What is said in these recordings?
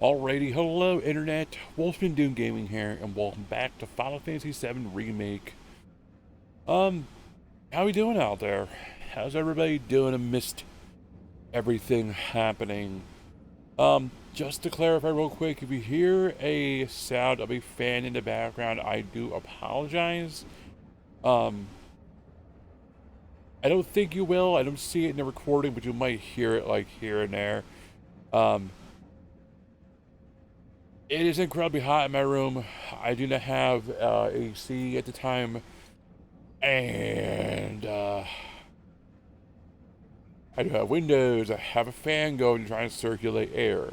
Alrighty, hello internet, Wolfman Doom Gaming here, and welcome back to Final Fantasy VII Remake. How we doing out there? How's everybody doing amidst everything happening? Just to clarify real quick, if you hear a sound of a fan in the background, I do apologize. I don't think you will, I don't see it in the recording, but you might hear it like here and there. It is incredibly hot in my room. I do not have AC at the time, and I do have windows. I have a fan going trying to circulate air,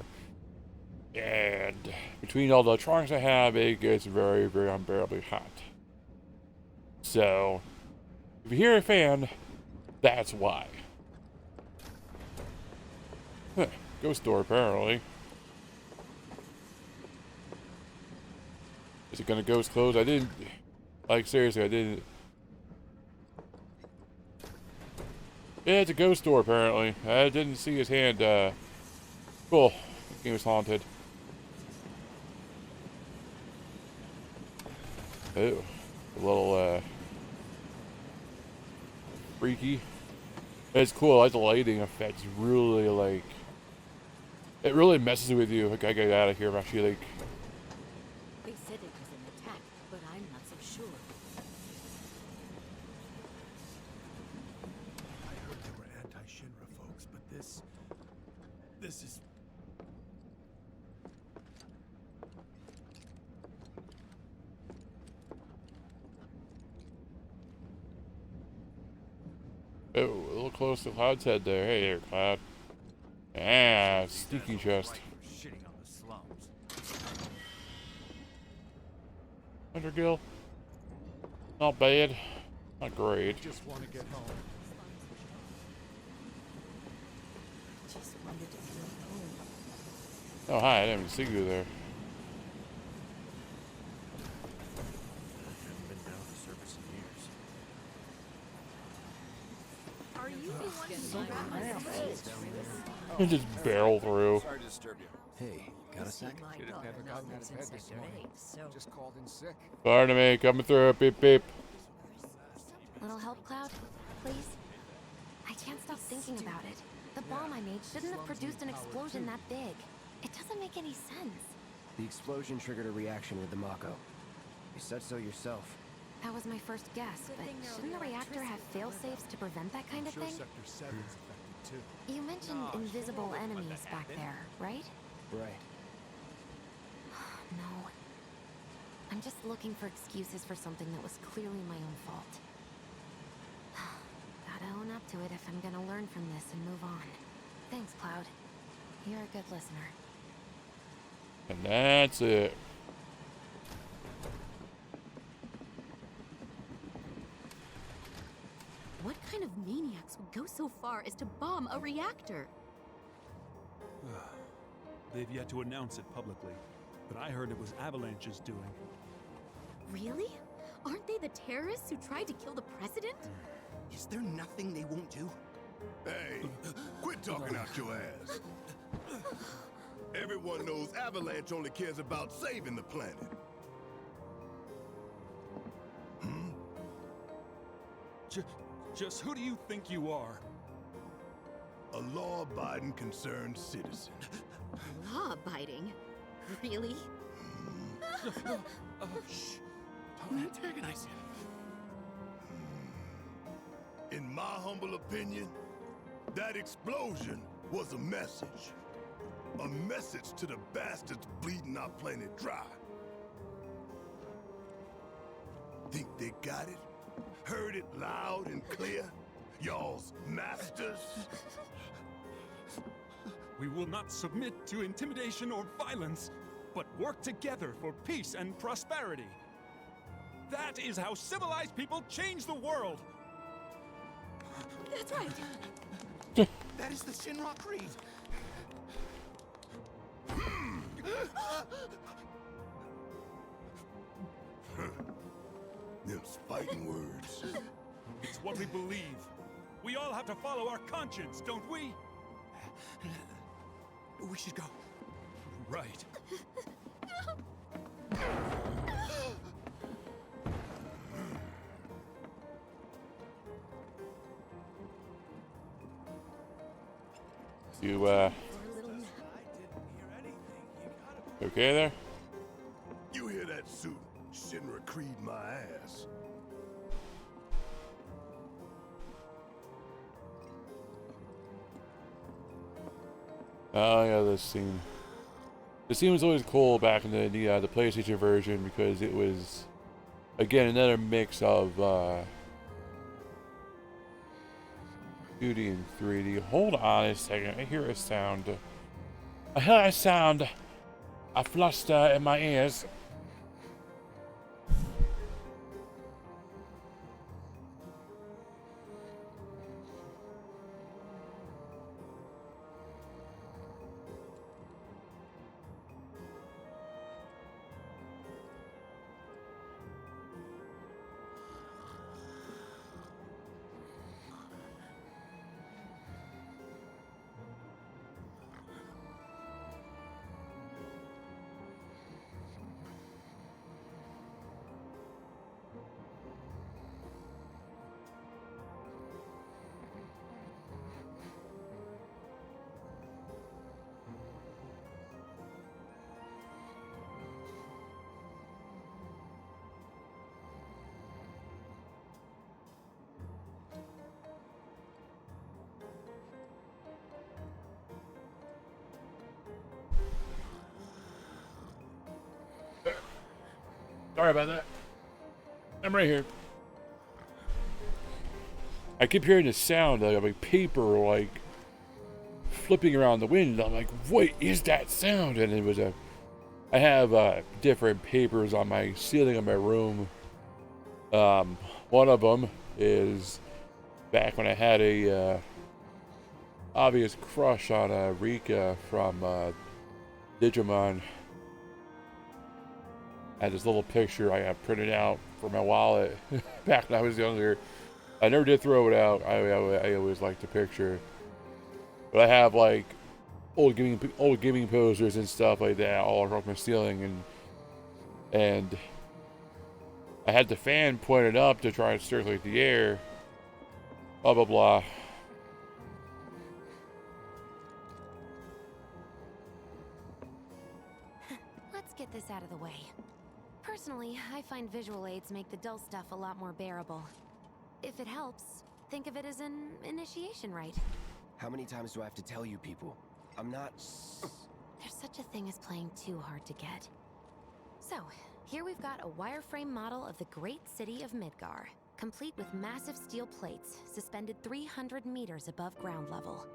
and between all the electronics I have, it gets very, very unbearably hot. So, if you hear a fan, that's why. Huh, ghost door apparently. Is it gonna ghost close? I didn't. Like, seriously, I didn't. Yeah, it's a ghost door, apparently. I didn't see his hand, Cool. He was haunted. Oh. A little, freaky. It's cool. I like the lighting effect. It's really, like... It really messes with you. Like, I get out of here. I'm actually, like... They said it was an attack, but I'm not so sure. I heard they were anti-Shinra folks, but this is... Oh, a little close to Cloud's head there. Hey there, Cloud. Ah, sneaky chest. Shitting on the slums. Undergill. Not bad. Not great. Just want to get home. Just wanted to feel home. Oh, hi. I didn't even see you there. Haven't been down to the surface in years. Are you the one who grabbed my And just barrel through. Sorry to disturb you. Hey, got a sec? My daughter now lives in Sector 8, so... Just called in sick. Pardon me. Coming through. Beep, beep. Little help, Cloud? Please? I can't stop thinking about it. The bomb I made shouldn't have produced an explosion that big. It doesn't make any sense. The explosion triggered a reaction with the Mako. You said so yourself. That was my first guess, but shouldn't the reactor have fail-safes to prevent that kind of Sure, thing? Sector 7's affected too. You mentioned invisible enemies back there, right? Right. No. I'm just looking for excuses for something that was clearly my own fault. Gotta own up to it if I'm gonna learn from this and move on. Thanks, Cloud. You're a good listener. And that's it. What kind of maniacs would go so far as to bomb a reactor? They've yet to announce it publicly, but I heard it was Avalanche's doing. Really? Aren't they the terrorists who tried to kill the president? Is there nothing they won't do? Hey, quit talking out your ass. Everyone knows Avalanche only cares about saving the planet. Just who do you think you are? A law-abiding, concerned citizen. Law-abiding? Really? Shh. Don't antagonize him. In my humble opinion, that explosion was a message. A message to the bastards bleeding our planet dry. Think they got it? Heard it loud and clear? Y'all's masters? We will not submit to intimidation or violence, but work together for peace and prosperity. That is how civilized people change the world. That's right. That is the Shinra Creed. Them fighting words. It's what we believe. We all have to follow our conscience, don't we? We should go. Right. You, okay there? You hear that suit? Shinra Creed my ass. Oh yeah, this scene. The scene was always cool back in the PlayStation version because it was, again, another mix of 2D and 3D. Hold on a second. I hear a sound. I hear a sound. A fluster in my ears. Sorry about that. I'm right here. I keep hearing the sound of like paper like flipping around the wind. I'm like, what is that sound? And it was I have different papers on my ceiling of my room. One of them is back when I had a obvious crush on Rika from Digimon. I had this little picture I got printed out for my wallet back when I was younger. I never did throw it out. I always liked the picture. But I have like old gaming posters and stuff like that all across my ceiling, and I had the fan pointed up to try and circulate the air. Blah blah blah. Let's get this out of the way. Personally, I find visual aids make the dull stuff a lot more bearable. If it helps, think of it as an initiation rite. How many times do I have to tell you people? I'm not... There's such a thing as playing too hard to get. So, here we've got a wireframe model of the great city of Midgar, complete with massive steel plates suspended 300 meters above ground level,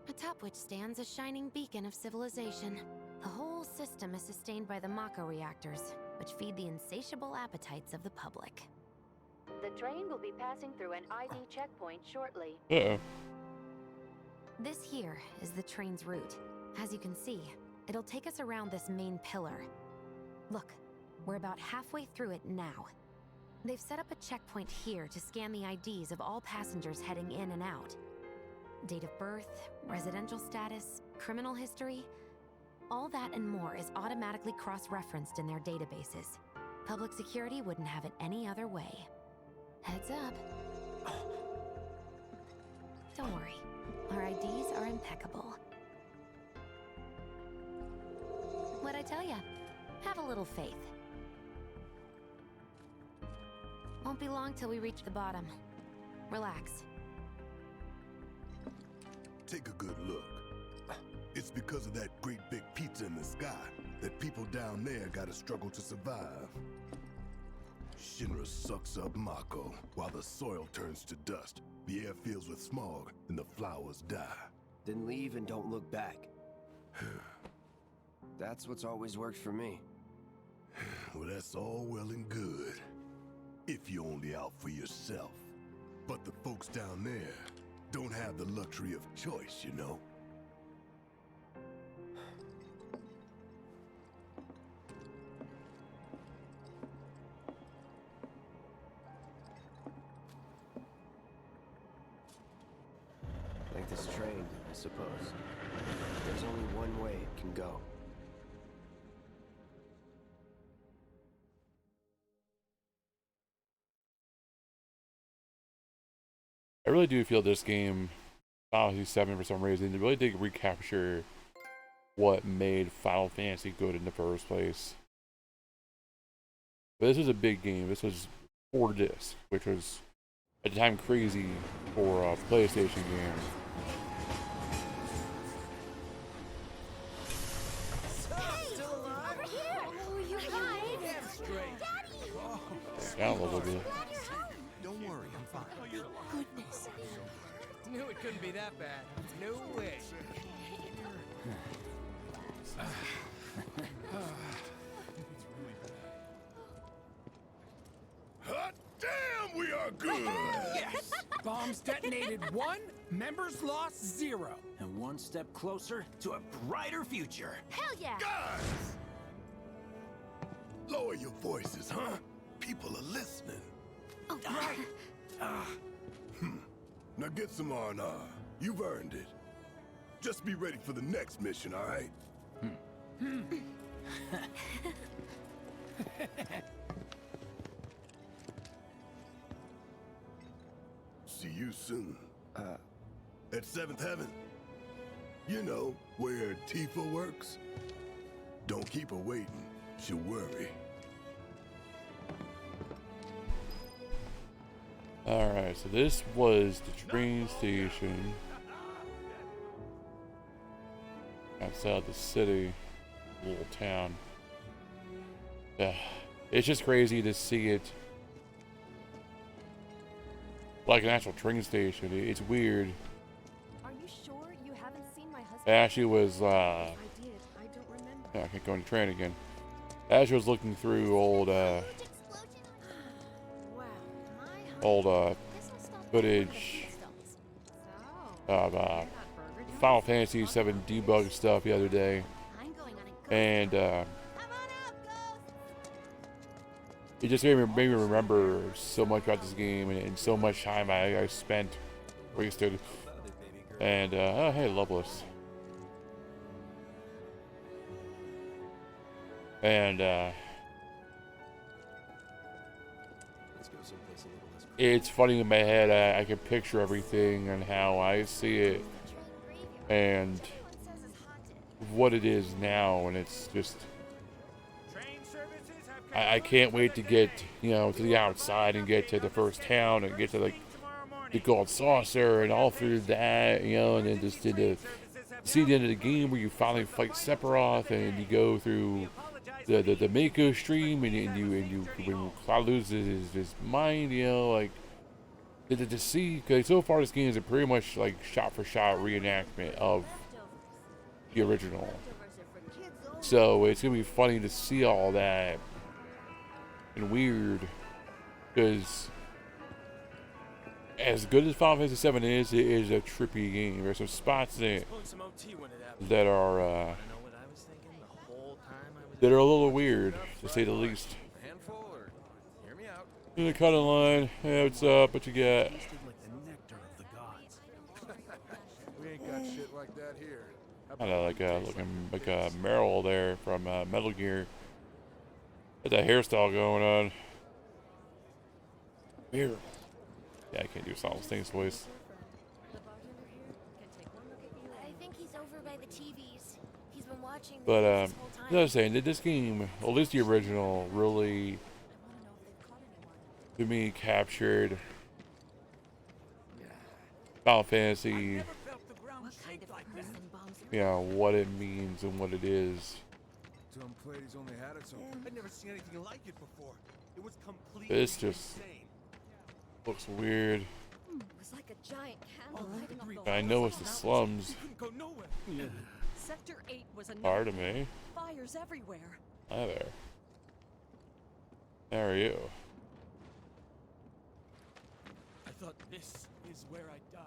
atop which stands a shining beacon of civilization. The whole system is sustained by the Mako reactors, which feed the insatiable appetites of the public. The train will be passing through an ID checkpoint shortly. Uh-oh. This here is the train's route. As you can see, it'll take us around this main pillar. Look, we're about halfway through it now. They've set up a checkpoint here to scan the IDs of all passengers heading in and out. Date of birth, residential status, criminal history, all that and more is automatically cross-referenced in their databases. Public security wouldn't have it any other way. Heads up. Don't worry, our IDs are impeccable. What'd I tell ya? Have a little faith. Won't be long till we reach the bottom. Relax. Take a good look. It's because of that great big pizza in the sky that people down there gotta struggle to survive. Shinra sucks up Mako while the soil turns to dust, the air fills with smog, and the flowers die. Then leave and don't look back. That's what's always worked for me. Well, that's all well and good, if you're only out for yourself. But the folks down there don't have the luxury of choice, you know? Like this train, I suppose. There's only one way it can go. I really do feel this game, Final Fantasy 7 for some reason, it really did recapture what made Final Fantasy good in the first place. But this was a big game. This was 4 discs, which was at the time crazy for a PlayStation game. Down a little bit. Don't worry, I'm fine. Goodness. Knew it couldn't be that bad. No way. Hot damn, we are good! Yes! Bombs detonated 1, members lost 0. And one step closer to a brighter future. Hell yeah! Guys! Lower your voices, huh? People are listening. Oh, right. Now get some R&R. You've earned it. Just be ready for the next mission, all right? See you soon. At 7th Heaven. You know, where Tifa works. Don't keep her waiting. She'll worry. Alright, so this was the train station outside the city, little town. It's just crazy to see it like an actual train station. It's weird. Are you sure you haven't seen my husband? It actually was, I did. I don't remember. I can't go on the train again. As I was looking through old, footage of Final Fantasy 7 debug stuff the other day, and it just made me remember so much about this game and so much time I spent wasted. And oh hey, Loveless. And it's funny in my head. I can picture everything and how I see it and what it is now, and it's just I can't wait to get, you know, to the outside and get to the first town and get to like the gold saucer and all through that, you know, and then just to see the end of the game where you finally fight Sephiroth and you go through the Mako stream and you when Cloud loses his mind, you know, like to see, because so far this game is a pretty much like shot for shot reenactment of the original, so it's gonna be funny to see all that and weird, because as good as Final Fantasy 7 is, it is a trippy game. There's some spots in it that are a little weird, to say the least. In the cutting line, hey, what's up? What you got? We ain't got shit like that here. Kind of looking like a Meryl there from Metal Gear. Got that hairstyle going on. Weird. Yeah, I can't do Silent Sting's voice. I think he's over by the TVs. He's been watching the But this whole time. as I was saying, that this game, or at least the original, really to me captured Final Fantasy, you know, what it means and what it is. Some ladies only had it so. I'd never seen anything like it before. It was completely This just insane. looks weird. It was like a giant candle lighting up the I whole know it's the mountain. slums Couldn't go nowhere. Sector 8 was a part of me. fires everywhere. Hi there. How are you? I thought this is where I die.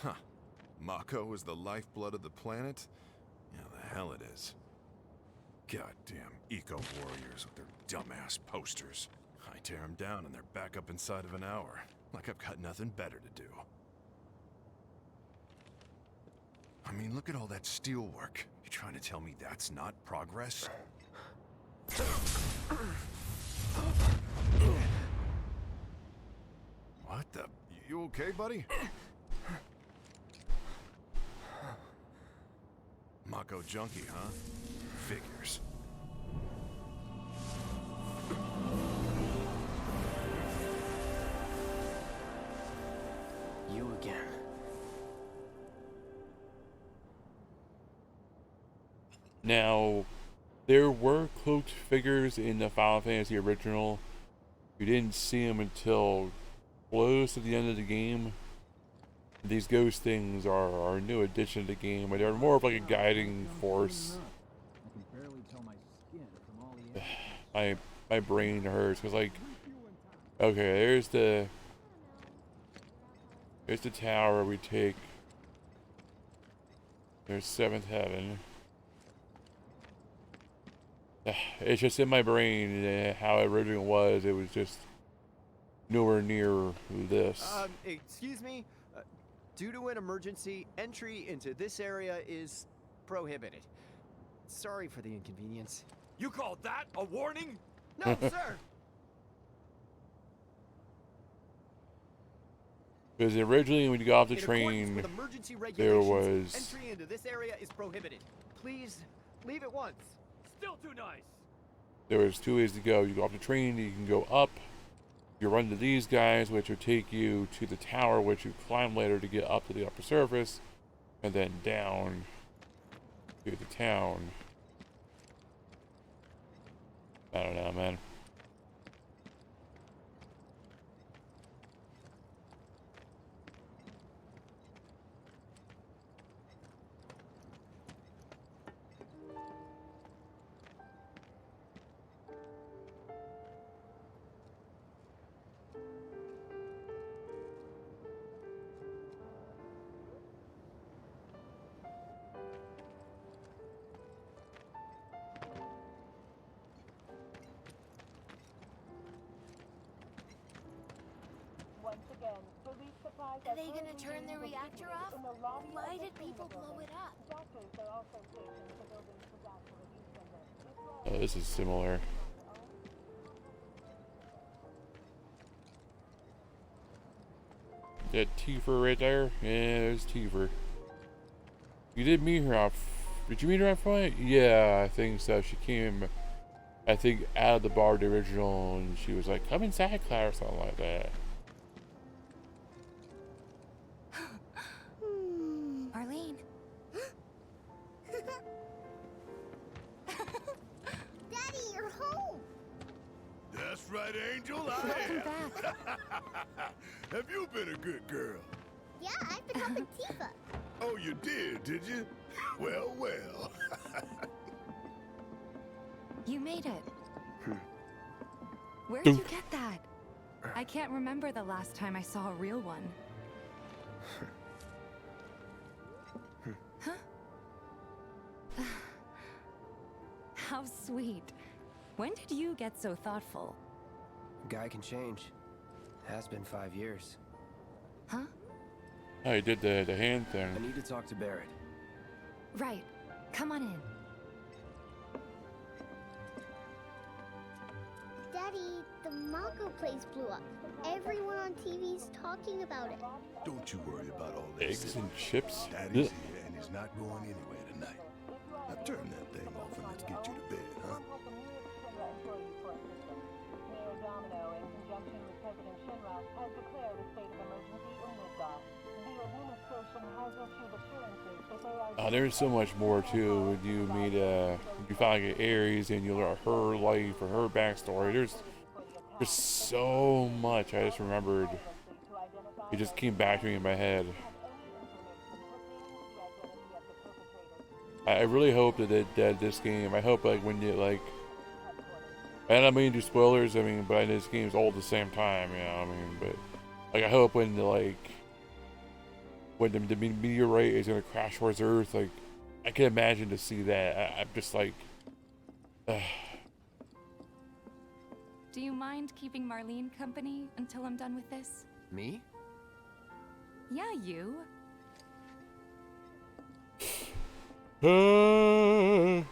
Huh. Mako is the lifeblood of the planet? Yeah, the hell it is. Goddamn eco-warriors with their dumbass posters. I tear them down and they're back up inside of an hour. Like I've got nothing better to do. I mean, look at all that steel work. You trying to tell me that's not progress? What the? You okay, buddy? Mako junkie, huh? Figures. You again. Now, there were cloaked figures in the Final Fantasy original. You didn't see them until close to the end of the game. These ghost things are a new addition to the game, but they're more of like a guiding force. My brain hurts because, like, okay, there's the tower we take. There's Seventh Heaven. It's just in my brain how it originally was. It was just nowhere near this. Excuse me. Due to an emergency, entry into this area is prohibited. Sorry for the inconvenience. You call that a warning? No, sir. Because originally when you got off the train, there was... Entry into this area is prohibited. Please, leave at once. Still too nice. There was two ways to go. You go off the train, you can go up. You run to these guys, which will take you to the tower, which you climb later to get up to the upper surface, and then down to the town. I don't know, man. Are they gonna turn the reactor off? Why did people blow it up? Oh, this is similar. That Tifa right there? Yeah, there's Tifa. You did meet her out. Did you meet her out front? Yeah, I think so. She came, I think, out of the bar, the original, and she was like, come inside, Cloud, or something like that. Marlene. Daddy, you're home. That's right, Angel. I am. Have you been a good girl? Yeah, I've been helping Tifa. Oh, you did you? Well, well. You made it. Where'd you get that? I can't remember the last time I saw a real one. Huh? How sweet. When did you get so thoughtful? Guy can change. Has been 5 years. Huh? Oh, you did the hand thing. I need to talk to Barrett. Right. Come on in. Daddy, the Mako place blew up. Everyone on TV's talking about it. Don't you worry about all this. Eggs and chips? Daddy's here and he's not going anywhere tonight. Now turn that thing off and let's get you to bed, huh? Oh, there's so much more too. When you meet you find like Ares and you learn her life or her backstory. There's so much. I just remembered. It just came back to me in my head. I really hope that this game. I hope like when you like. I don't mean to do spoilers. I mean, but this game's all at the same time. You know. I mean, but like I hope when when the meteorite is gonna crash towards Earth, like I can imagine to see that. I'm just like. Do you mind keeping Marlene company until I'm done with this? Me? Yeah, you. Hey,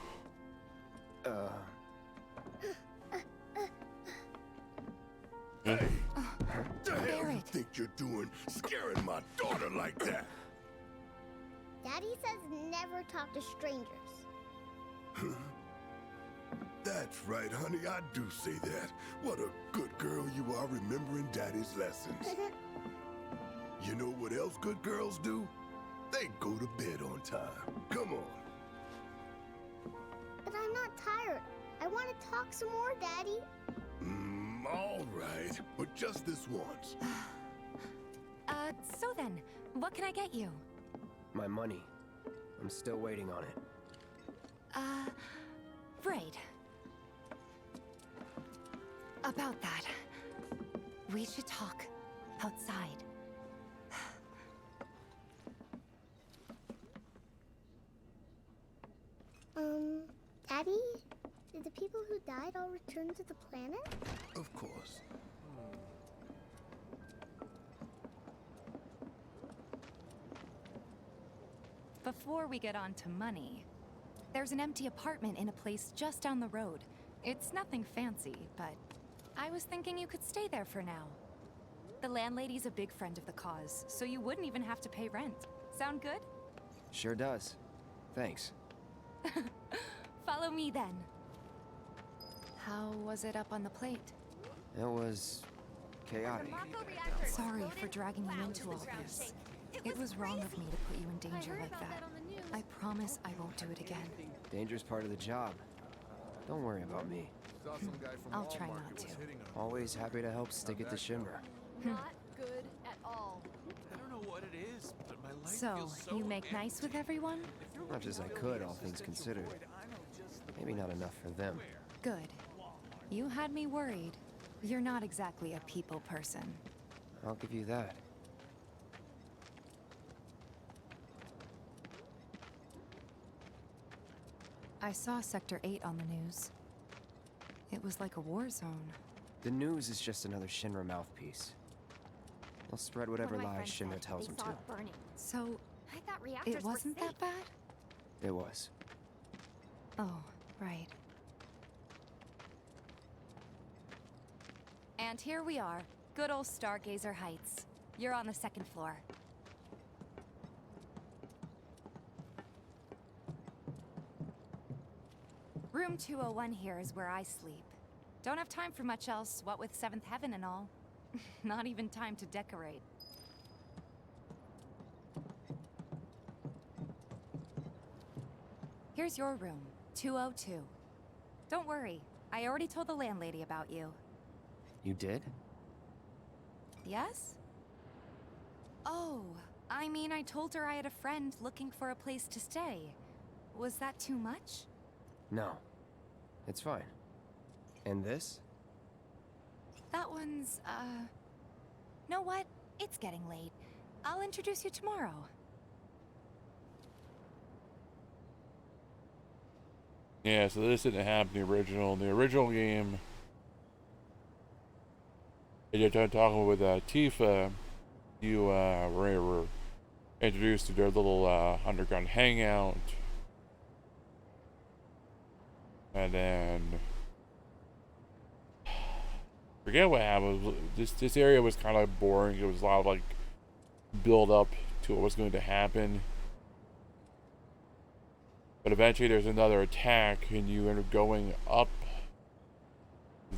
what the hell you think you're Scaring my daughter like that. Daddy says never talk to strangers. That's right, honey, I do say that. What a good girl you are remembering Daddy's lessons. You know what else good girls do? They go to bed on time. Come on. But I'm not tired. I want to talk some more, Daddy. All right, but just this once. So then, what can I get you? My money. I'm still waiting on it. Right. About that, we should talk outside. Daddy? Did the people who died all return to the planet? Of course. Before we get on to money, there's an empty apartment in a place just down the road. It's nothing fancy, but I was thinking you could stay there for now. The landlady's a big friend of the cause, so you wouldn't even have to pay rent. Sound good? Sure does. Thanks. Follow me then. How was it up on the plate? It was chaotic. Sorry for dragging you into all this. It was wrong of me to put you in danger like that. I promise I won't do it again. Danger's part of the job. Don't worry about me. I'll try not to. Always happy to help stick it to Shinra. Not good at all. I don't know what it is, but my life So, feels so you make nice with everyone? Much as I could, all things considered. Maybe not enough for them. Good. You had me worried. You're not exactly a people person. I'll give you that. I saw Sector 8 on the news. It was like a war zone. The news is just another Shinra mouthpiece. They'll spread whatever lies Shinra tells them to. So, I thought reactors it wasn't were safe. that bad? It was. Oh, right. And here we are. Good old Stargazer Heights. You're on the second floor. Room 201 here is where I sleep. Don't have time for much else, what with 7th Heaven and all. Not even time to decorate. Here's your room, 202. Don't worry, I already told the landlady about you. You did? Yes? Oh, I mean, I told her I had a friend looking for a place to stay. Was that too much? No. It's fine. And this? That one's, know what? It's getting late. I'll introduce you tomorrow. Yeah, so this didn't happen in the original. In the original game, you're talking with Tifa, you were introduced to their little underground hangout. And then forget what happened. This area was kind of boring. It was a lot of like build up to what was going to happen. But eventually there's another attack and you end up going up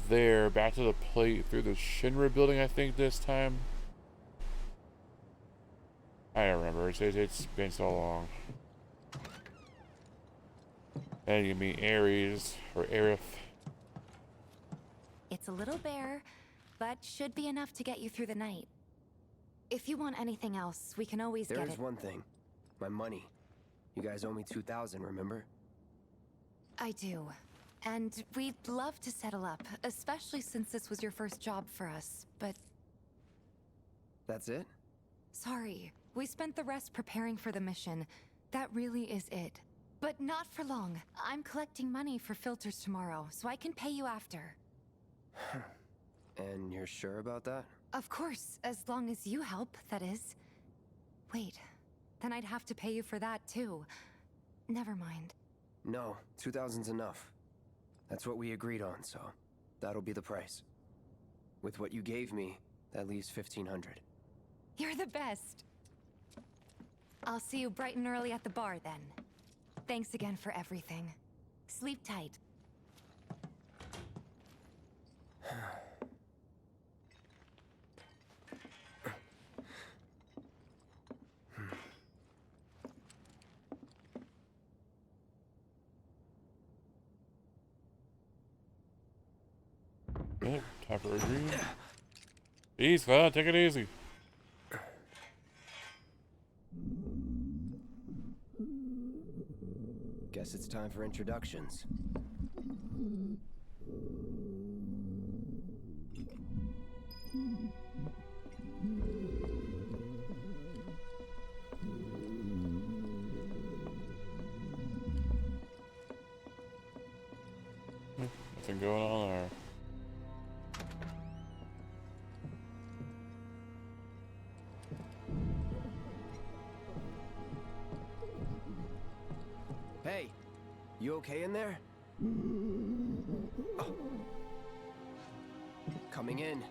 there back to the plate through the Shinra building, I think this time. I don't remember. It's been so long. And you meet Ares, or Arif. It's a little bare, but should be enough to get you through the night. If you want anything else, we can always get it. There is one thing. My money. You guys owe me 2,000, remember? I do. And we'd love to settle up, especially since this was your first job for us, but... That's it? Sorry. We spent the rest preparing for the mission. That really is it. But not for long. I'm collecting money for filters tomorrow, so I can pay you after. And you're sure about that? Of course, as long as you help, that is. Wait, then I'd have to pay you for that too. Never mind. No, 2,000's enough. That's what we agreed on, so that'll be the price. With what you gave me, that leaves 1,500. You're the best. I'll see you bright and early at the bar then. Thanks again for everything. Sleep tight. Yep, time for a dream. Easy, Cloud, take it easy. Guess it's time for introductions. Nothing going on there. Hey, you okay in there? Oh. Coming in.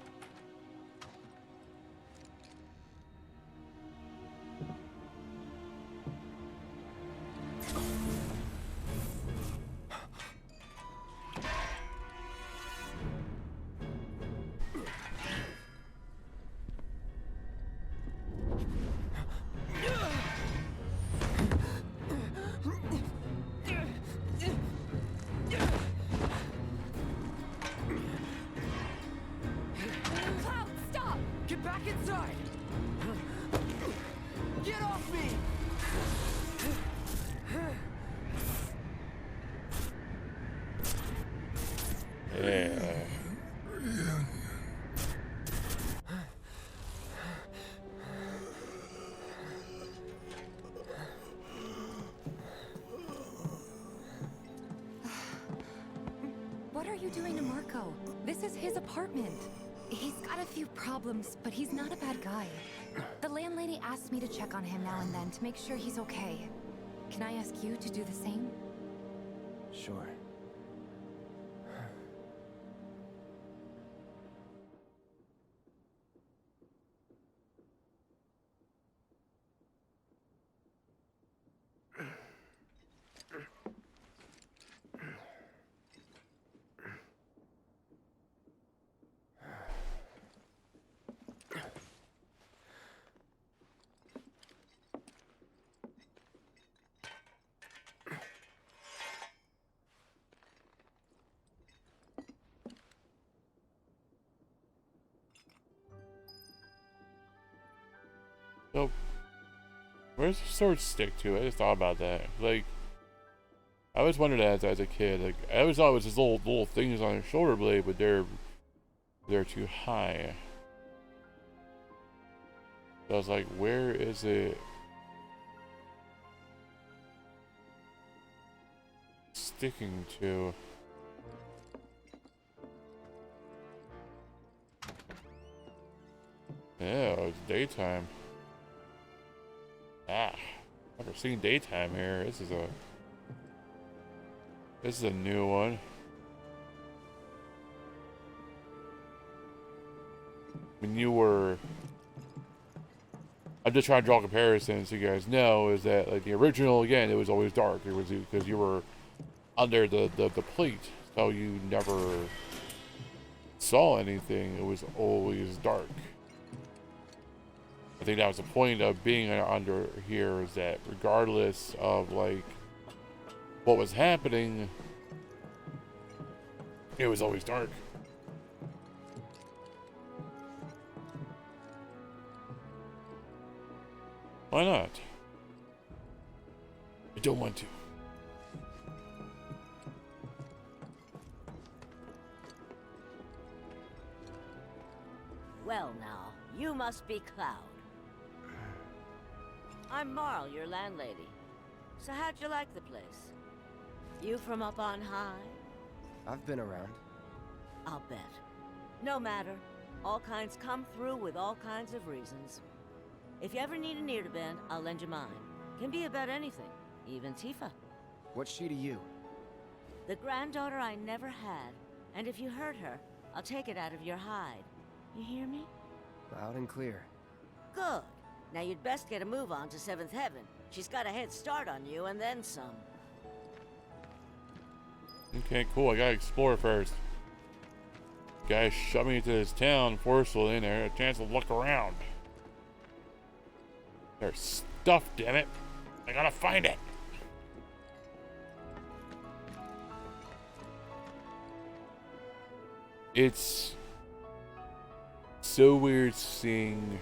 Cloud, stop! Get back inside! Get off me! Yeah. What are you doing to Marco? This is his apartment. He's got a few problems, but he's not a bad guy. The landlady asked me to check on him now and then to make sure he's okay. Can I ask you to do the same? Sure. So, where's the sword stick to? I just thought about that. Like, I always wondered that as a kid. Like, I always thought it was just little things on his shoulder blade, but they're too high. So I was like, where is it sticking to? Yeah, it's daytime. Ah, never seen daytime here. This is a new one. When you were, I'm just trying to draw comparisons so you guys know, is that like the original, again, it was always dark. It was because you were under the plate, so you never saw anything. It was always dark. I think that was the point of being under here, is that regardless of like what was happening, it was always dark. Why not? I don't want to. Well now, you must be Cloud. I'm Marl, your landlady. So how'd you like the place? You from up on high? I've been around. I'll bet. No matter. All kinds come through with all kinds of reasons. If you ever need an ear to bend, I'll lend you mine. Can be about anything, even Tifa. What's she to you? The granddaughter I never had. And if you hurt her, I'll take it out of your hide. You hear me? Loud and clear. Good. Now you'd best get a move on to 7th Heaven. She's got a head start on you and then some. Okay, cool. I gotta explore first. Guys shoved me into this town forcefully, and I had a chance to look around. There's stuff, damn it. I gotta find it. It's so weird seeing.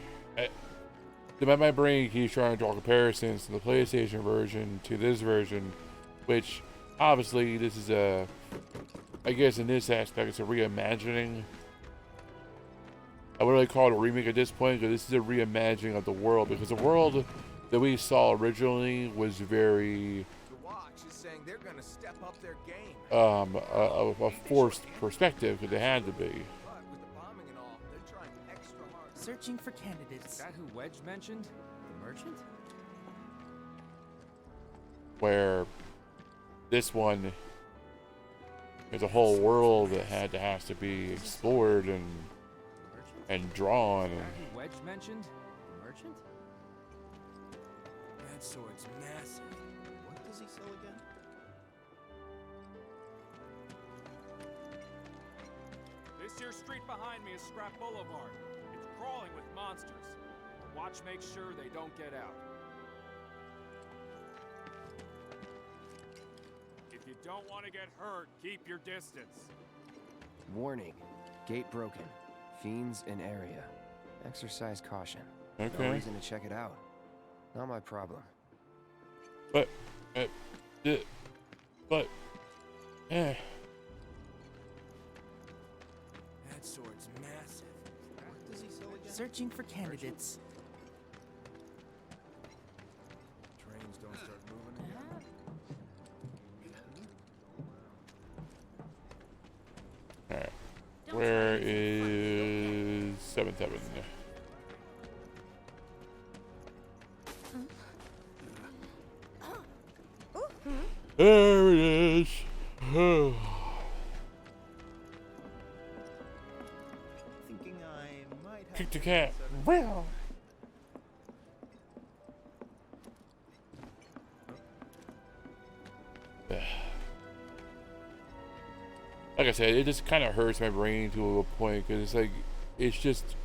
My brain keeps trying to draw comparisons to the PlayStation version to this version, which obviously this is a, I guess in this aspect it's a reimagining. I wouldn't really call it a remake at this point, because this is a reimagining of the world, because the world that we saw originally was very The Watch is saying they're gonna step up their game. a forced perspective, because they had to be. But with the bombing and all, they're trying extra hard. Searching for candidates. Is that who Wedge mentioned? The merchant? Where this one, there's a whole world that has to be explored and drawn. Is that who Wedge mentioned? The merchant? That sword's massive. What does he sell again? This here street behind me is Scrap Boulevard. It's crawling with monsters. Watch make sure they don't get out. If you don't want to get hurt, keep your distance. Warning. Gate broken. Fiends in area. Exercise caution. Okay. No reason to check it out. Not my problem. But, That sword's massive. What does he sell again? Searching for candidates. Trains don't start moving again. Alright. Where is 7th Heaven? There it is. Thinking I might have Kick the to cat. set it- Well. Like I said, it just kind of hurts my brain to a point, because it's like, it's just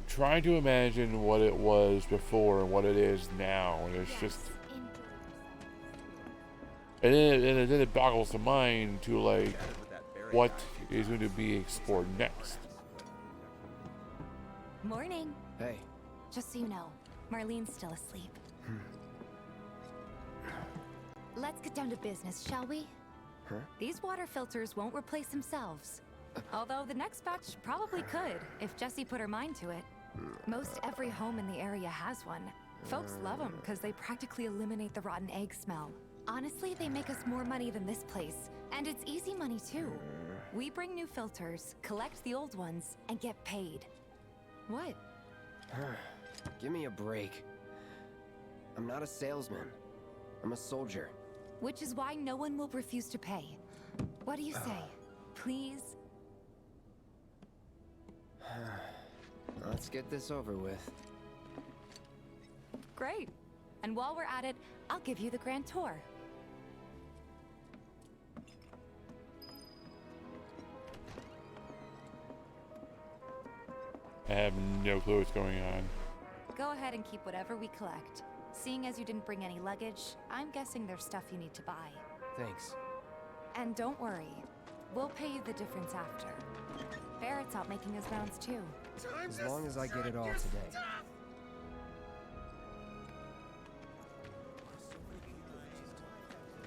trying to imagine what it was before and what it is now, and it's just, and then it boggles the mind to like, what is going to be explored next. Morning. Hey. Just so you know, Marlene's still asleep. Let's get down to business, shall we? Huh? These water filters won't replace themselves. Although the next batch probably could, if Jessie put her mind to it. Most every home in the area has one. Folks love them because they practically eliminate the rotten egg smell. Honestly, they make us more money than this place. And it's easy money too. We bring new filters, collect the old ones, and get paid. What? Give me a break. I'm not a salesman. I'm a soldier. Which is why no one will refuse to pay. What do you say? Please? Let's get this over with. Great. And while we're at it, I'll give you the grand tour. I have no clue what's going on. Go ahead and keep whatever we collect. Seeing as you didn't bring any luggage, I'm guessing there's stuff you need to buy. Thanks. And don't worry, we'll pay you the difference after. Barrett's out making his rounds too. As long as I get it all today.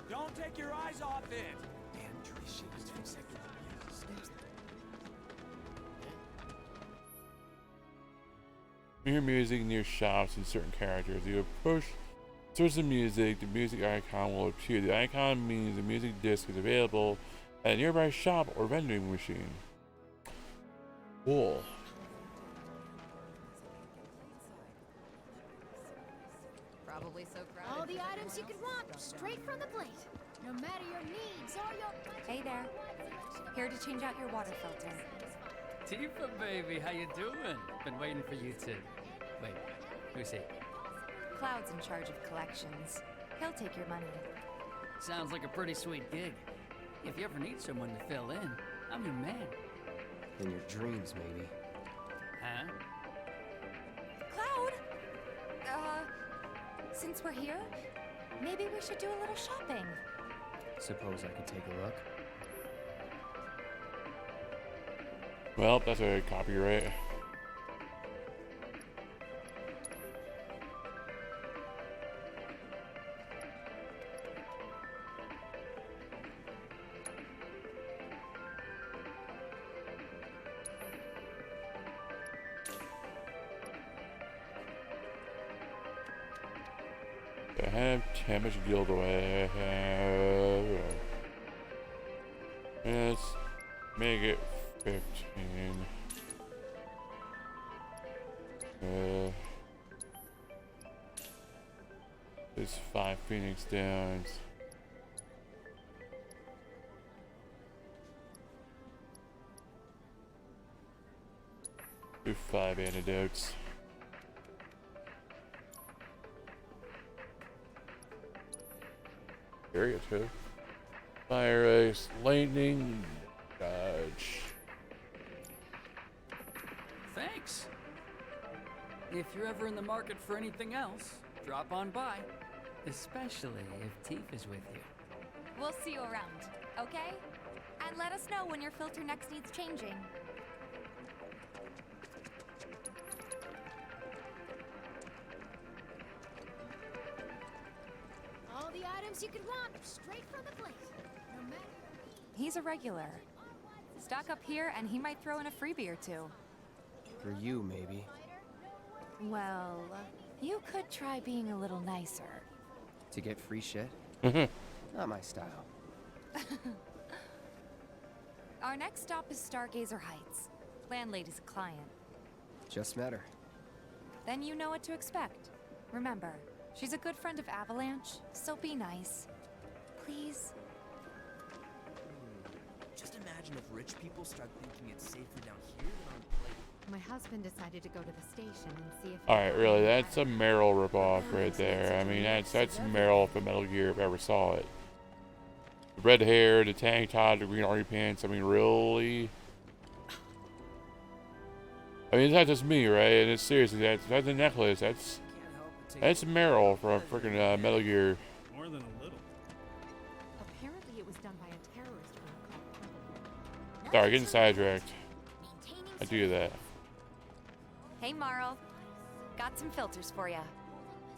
Don't take your eyes off it! Damn tree shit is fixing. You hear music near shops and certain characters. You approach source of music, the music icon will appear. The icon means the music disc is available at a nearby shop or vending machine. Cool. Probably so crowded. All the items you could want, straight from the plate. No matter your needs or your budget. Hey there. Here to change out your water filter. Tifa, baby, how you doing? Been waiting for you to... Wait, who's he? Cloud's in charge of collections. He'll take your money. Sounds like a pretty sweet gig. If you ever need someone to fill in, I'm your man. In your dreams, maybe. Huh? Cloud! Since we're here, maybe we should do a little shopping. Suppose I could take a look? Well, that's a copyright. I have 10 much guild away. Let's make it 15. There's 5 Phoenix Downs. Do 5 antidotes. Area 2. Fire ice, lightning, dodge. Thanks. If you're ever in the market for anything else, drop on by. Especially if Tifa's with you. We'll see you around, okay? And let us know when your filter next needs changing. All the items you could want, straight from the place. No matter. He's a regular. Stock up here and he might throw in a freebie or two. For you, maybe. Well, you could try being a little nicer. To get free shit? Not my style. Our next stop is Stargazer Heights. Landlady's a client. Just met her. Then you know what to expect. Remember, she's a good friend of Avalanche, so be nice. Please? Just imagine if rich people start thinking it's safer down here than on the lake. My husband decided to go to the station and see if... Alright, really, that's a Meryl ripoff right there. I mean, that's Meryl from Metal Gear if I ever saw it. The red hair, the tank top, the green army pants, I mean, really? I mean, it's not just me, right? And it's seriously, that's the necklace. That's Meryl from freaking Metal Gear. More than a little. Apparently it was done by a terrorist group. Sorry, getting sidetracked. I do that. Hey, Marl. Got some filters for ya.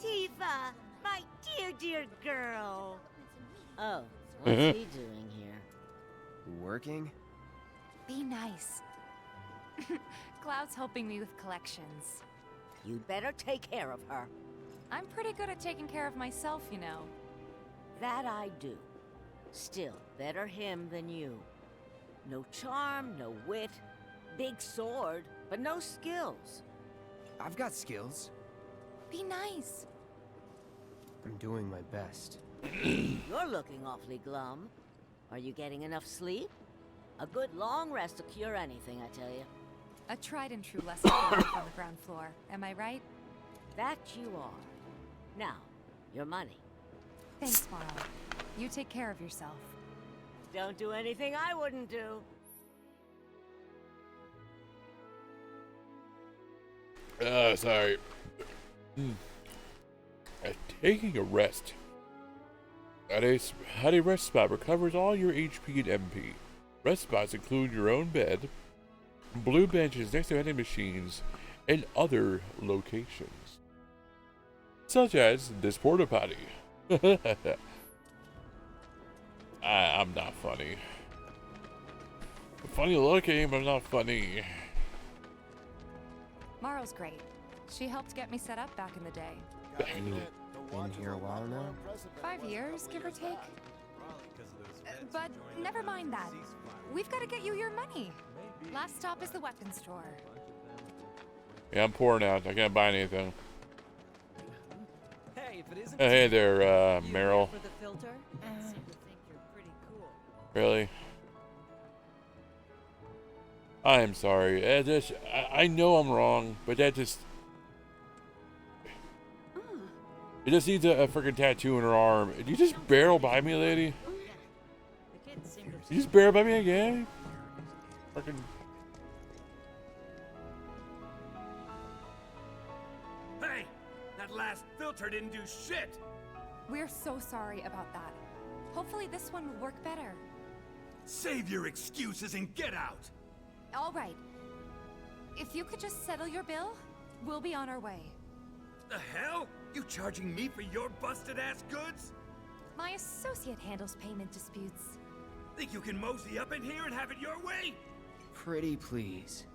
Tifa, my dear, dear girl. Oh, what's he doing here? Working? Be nice. Cloud's helping me with collections. You'd better take care of her. I'm pretty good at taking care of myself, you know. That I do. Still, better him than you. No charm, no wit. Big sword, but no skills. I've got skills. Be nice. I'm doing my best. You're looking awfully glum. Are you getting enough sleep? A good long rest will cure anything, I tell you. A tried and true lesson on the ground floor. Am I right? That you are. Now, your money. Thanks, Marl. You take care of yourself. Don't do anything I wouldn't do. Sorry. Taking a rest. At a rest spot recovers all your HP and MP. Rest spots include your own bed, blue benches next to vending machines, and other locations. Such as this porta potty. I'm not funny. I'm funny looking, but I'm not funny. Marl's great. She helped get me set up back in the day. Been here a while now? 5 years, give or take. But never mind that. We've got to get you your money. Last stop is the weapons store. Yeah, I'm poor now. I can't buy anything. Hey, if it isn't Hey there, Meryl. For the filter? Really? I'm sorry. I know I'm wrong, but that just... It just needs a freaking tattoo in her arm. Did you just barrel by me, lady? You just barrel by me again? Freaking... Hey! That last filter didn't do shit! We're so sorry about that. Hopefully this one will work better. Save your excuses and get out! All right. If you could just settle your bill, we'll be on our way. The hell? You charging me for your busted-ass goods? My associate handles payment disputes. Think you can mosey up in here and have it your way? Pretty please.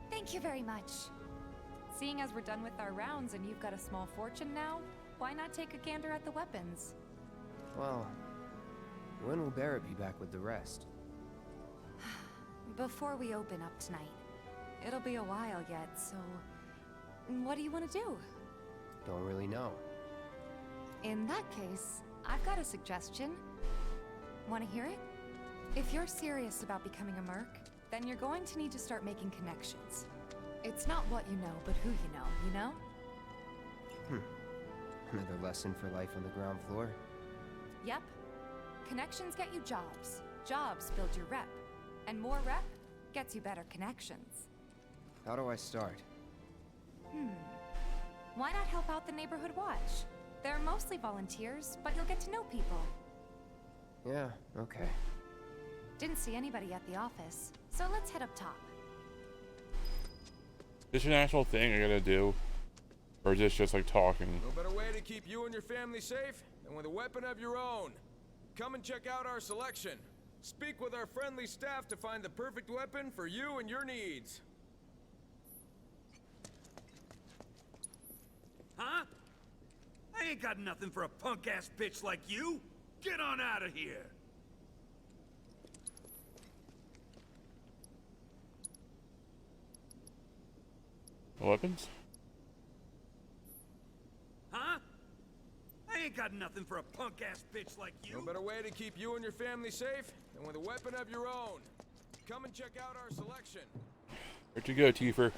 Thank you very much. Seeing as we're done with our rounds and you've got a small fortune now, why not take a gander at the weapons? Well, when will Barrett be back with the rest? Before we open up tonight. It'll be a while yet, so... What do you want to do? Don't really know. In that case, I've got a suggestion. Want to hear it? If you're serious about becoming a merc, then you're going to need to start making connections. It's not what you know, but who you know? Another lesson for life on the ground floor? Yep. Connections get you jobs. Jobs build your rep. And more rep gets you better connections. How do I start? Why not help out the neighborhood watch? They're mostly volunteers, but you'll get to know people. Yeah, okay. Didn't see anybody at the office, so let's head up top. Is this an actual thing I gotta do? Or is this just like talking? No better way to keep you and your family safe than with a weapon of your own. Come and check out our selection. Speak with our friendly staff to find the perfect weapon for you and your needs. Huh? I ain't got nothing for a punk-ass bitch like you! Get on out of here! Weapons? Huh? I ain't got nothing for a punk-ass bitch like you! No better way to keep you and your family safe than with a weapon of your own. Come and check out our selection. Where'd you go, Tifa?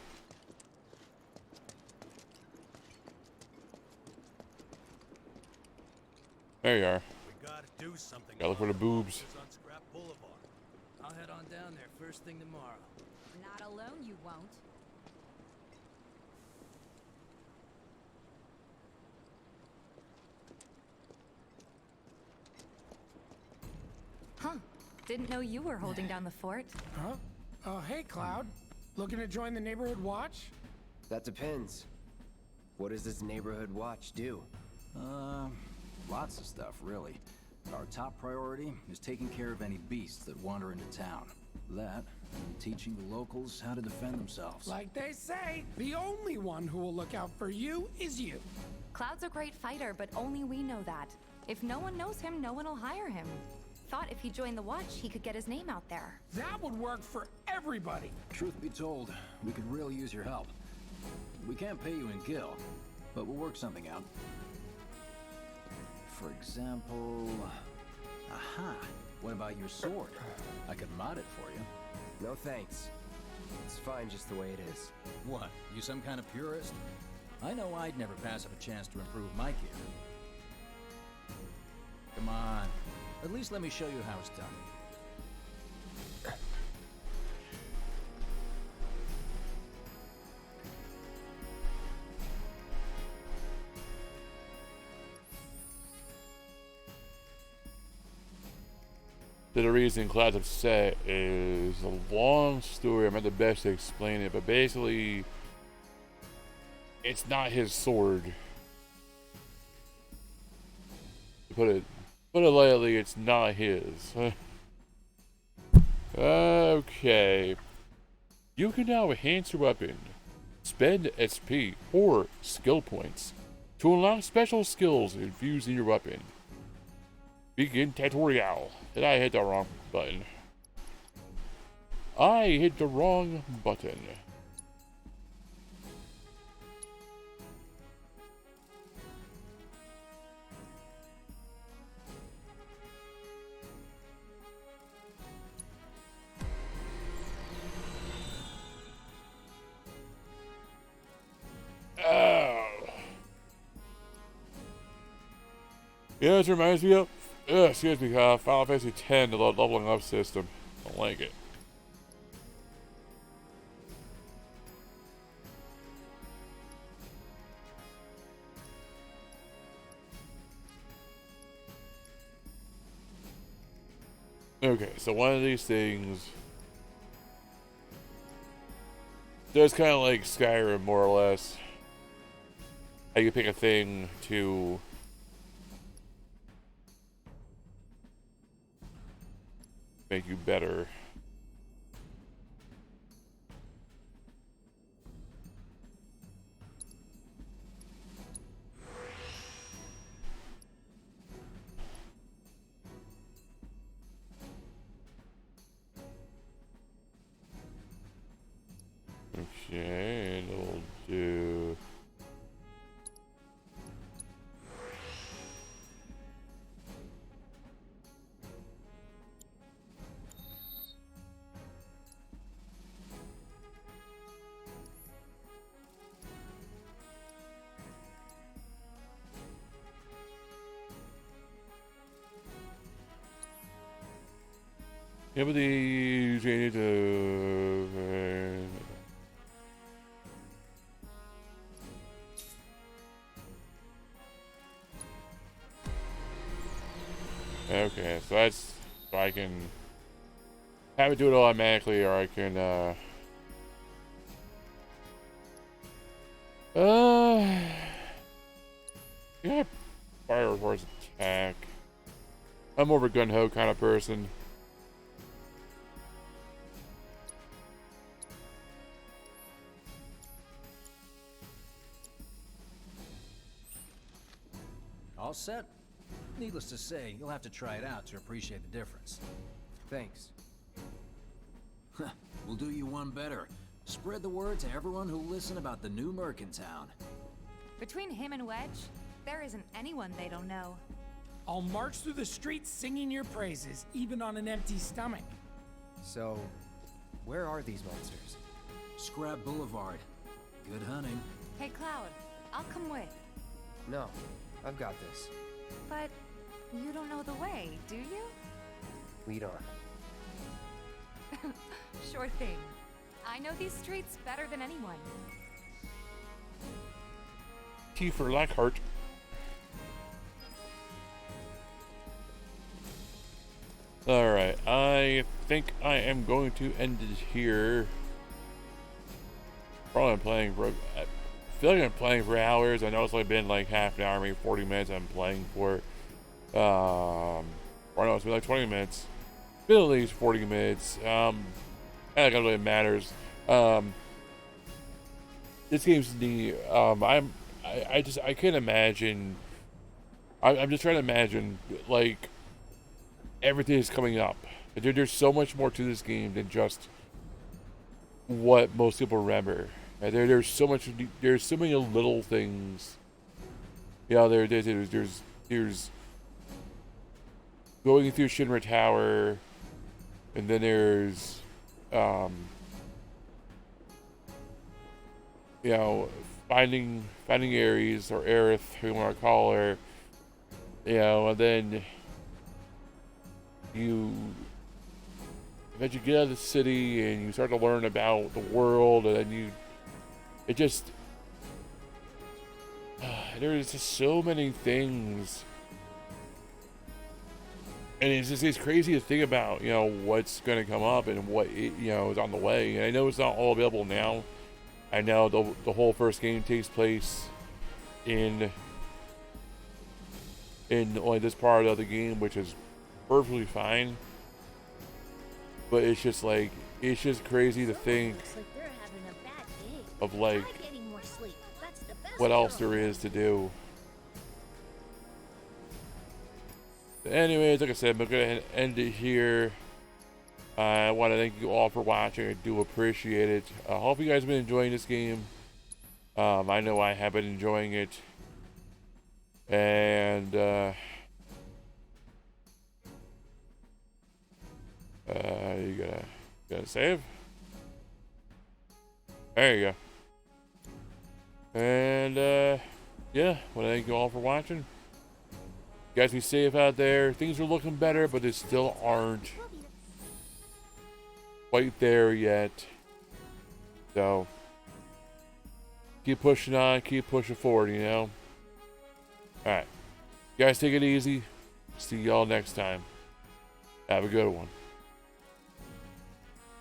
There you are. We gotta do something. Gotta look for the boobs. On Scrap Boulevard. I'll head on down there first thing tomorrow. Not alone, you won't. Huh. Didn't know you were holding down the fort. Huh? Oh, hey, Cloud. Looking to join the neighborhood watch? That depends. What does this neighborhood watch do? Lots of stuff, really. Our top priority is taking care of any beasts that wander into town. That, and teaching the locals how to defend themselves. Like they say, the only one who will look out for you is you. Cloud's a great fighter, but only we know that. If no one knows him, no one will hire him. Thought if he joined the watch, he could get his name out there. That would work for everybody. Truth be told, we could really use your help. We can't pay you in gil, but we'll work something out. For example... Aha! What about your sword? I could mod it for you. No thanks. It's fine just the way it is. What? You some kind of purist? I know I'd never pass up a chance to improve my gear. Come on. At least let me show you how it's done. The reason Cloud's upset is a long story. I'm not the best to explain it, but basically, it's not his sword. To put it lightly, it's not his. Okay. You can now enhance your weapon, spend SP or skill points to unlock special skills infused in your weapon. Begin tutorial. Did I hit the wrong button? I hit the wrong button. Yeah, this reminds me of, excuse me, Final Fantasy X, the leveling up system. Don't like it. Okay, so one of these things does kind of like Skyrim, more or less. How you pick a thing to make you better. Okay, it'll do. Yeah, but the change to. Okay, so that's so I can have it do it automatically, or I can yeah, fire rewards attack. I'm more of a gun-ho kind of person. All set? Needless to say, you'll have to try it out to appreciate the difference. Thanks. We'll do you one better. Spread the word to everyone who'll listen about the new Merc in town. Between him and Wedge, there isn't anyone they don't know. I'll march through the streets singing your praises, even on an empty stomach. So, where are these monsters? Scrap Boulevard. Good hunting. Hey, Cloud, I'll come with. No, I've got this. But you don't know the way, do you? Lead on. Sure thing. I know these streets better than anyone. Kiefer Lockhart. Alright, I think I am going to end it here. Probably playing for, I feel like I'm playing for hours. I know it's only been like half an hour, maybe 40 minutes I'm playing for. Or no, it's been like 20 minutes. It's been at least 40 minutes. I don't think it really matters. This game's neat. I can't imagine. I'm just trying to imagine, like, everything is coming up. There's so much more to this game than just what most people remember. There's so much. There's so many little things. Yeah, there's going through Shinra Tower, and then there's you know, finding Ares or Aerith, who you want to call her. You know, and then you get out of the city and you start to learn about the world, and then there's just so many things, and it's crazy to think about, you know, what's going to come up and what is on the way. And I know it's not all available now. I know the whole first game takes place in only this part of the game, which is perfectly fine. But it's just crazy to think of like what else there is to do. Anyways, like I said, I'm going to end it here. I want to thank you all for watching. I do appreciate it. I hope you guys have been enjoying this game. I know I have been enjoying it. And you gotta save. There you go. And yeah, want to thank you all for watching. You guys be safe out there. Things are looking better, but they still aren't quite there yet. So keep pushing on, keep pushing forward, you know? Alright. You guys take it easy. See y'all next time. Have a good one.